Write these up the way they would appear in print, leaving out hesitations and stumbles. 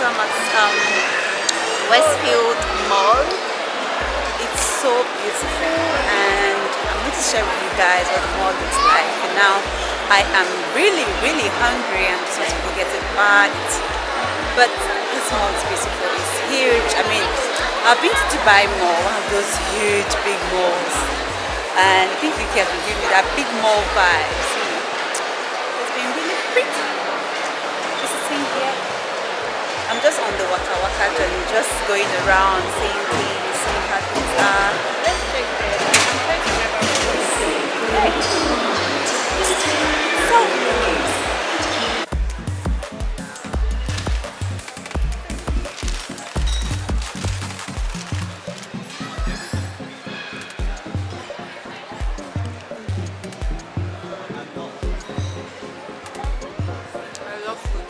I'm at Westfield Mall. It's so beautiful, and I'm going to share with you guys what the mall looks like. And now I am really hungry and just want to go get a bite. But this mall is beautiful. It's huge. I mean, I've been to Dubai Mall, one of those huge big malls, and I think UK has been giving me that big mall vibes. It's been really pretty. Visiting here. I'm just on the waka journey, just going around, seeing things, seeing how things are. Let's check this. I'm trying to remember. So nice. I love food.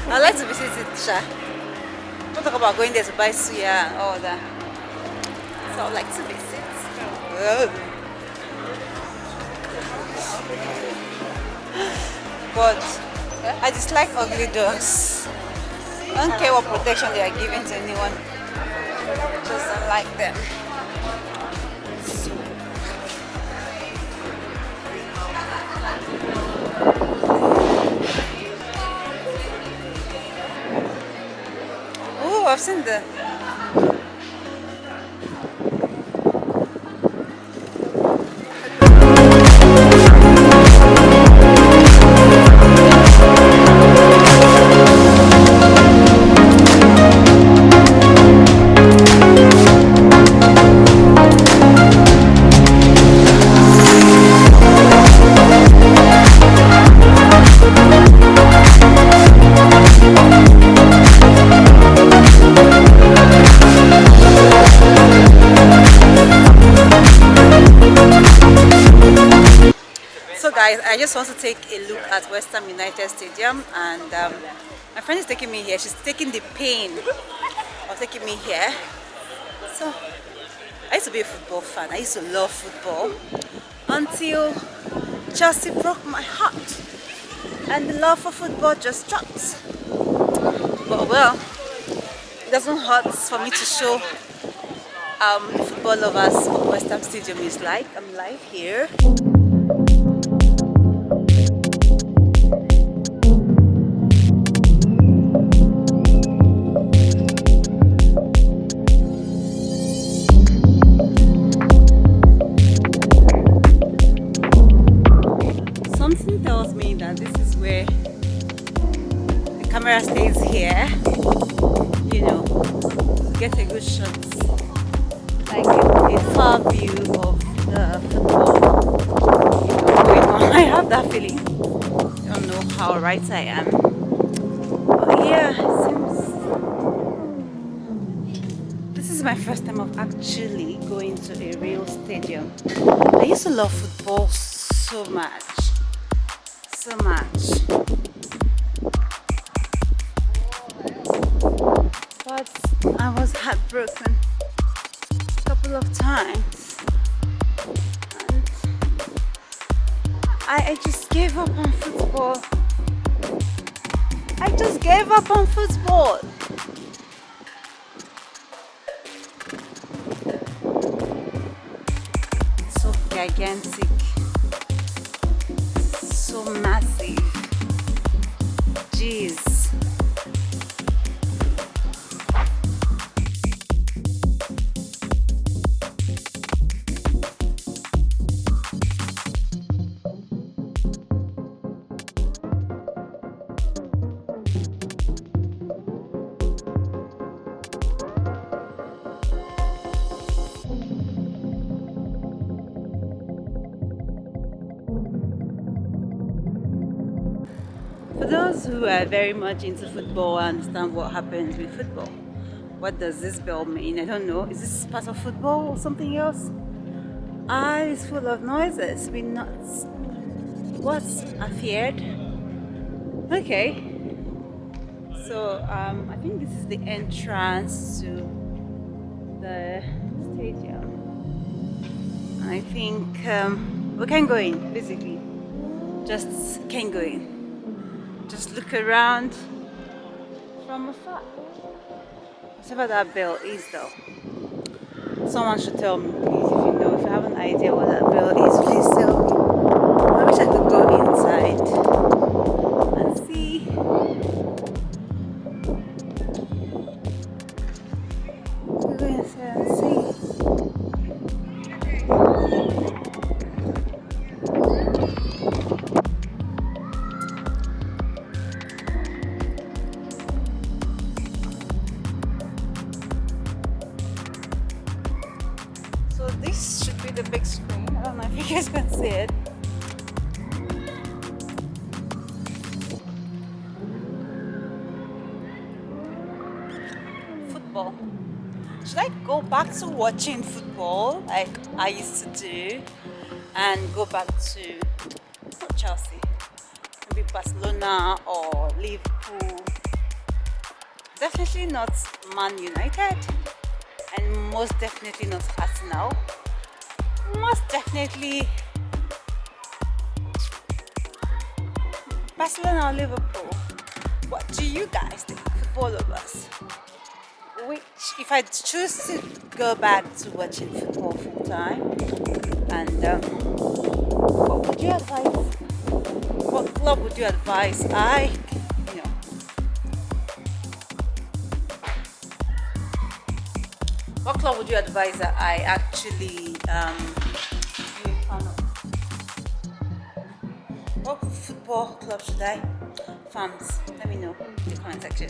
I'd like to visit it, Sha. Don't talk about going there to buy suya and all that. So I'd like to visit. But I dislike ugly dogs. I don't care what protection they are giving to anyone. I just don't like them. Oh, I've seen the guys, I just want to take a look at Western United Stadium, and my friend is taking me here. She's taking the pain of taking me here. So I used to be a football fan. I used to love football until Chelsea broke my heart, and the love for football just dropped. But well, it doesn't hurt for me to show football lovers what Western Stadium is like. I'm live here. Something tells me that this is where the camera stays here, you know, get a good shot, like a far view of the football, you know, going on. I have that feeling. I don't know how right I am, but yeah, it seems this is my first time of actually going to a real stadium. I used to love football so much. So much. But I was heartbroken a couple of times. And I just gave up on football. I just gave up on football. So gigantic. So massive. Jeez. For those who are very much into football, I understand what happens with football. What does this bell mean? I don't know. Is this part of football or something else? It's full of noises. We're nuts. What's I feared? Okay. So I think this is the entrance to the stadium. I think we can go in, basically. Just can go in. Just look around from afar. Whatever that bell is, though. Someone should tell me, please, if you know. If you have an idea what that bell is, please tell me. I wish I could go inside and see. Go inside and see. So this should be the big screen. I don't know if you guys can see it. Football. Should I go back to watching football like I used to do and go back to not Chelsea, maybe Barcelona or Liverpool? Definitely not Man United. And most definitely not Arsenal. Most definitely Barcelona or Liverpool. What do you guys think, football lovers? Which, if I choose to go back to watching football full time, and what would you advise? What club would you advise? What club would you advise that I actually be a fan of? What football club should I? Fans, let me know in the comment section.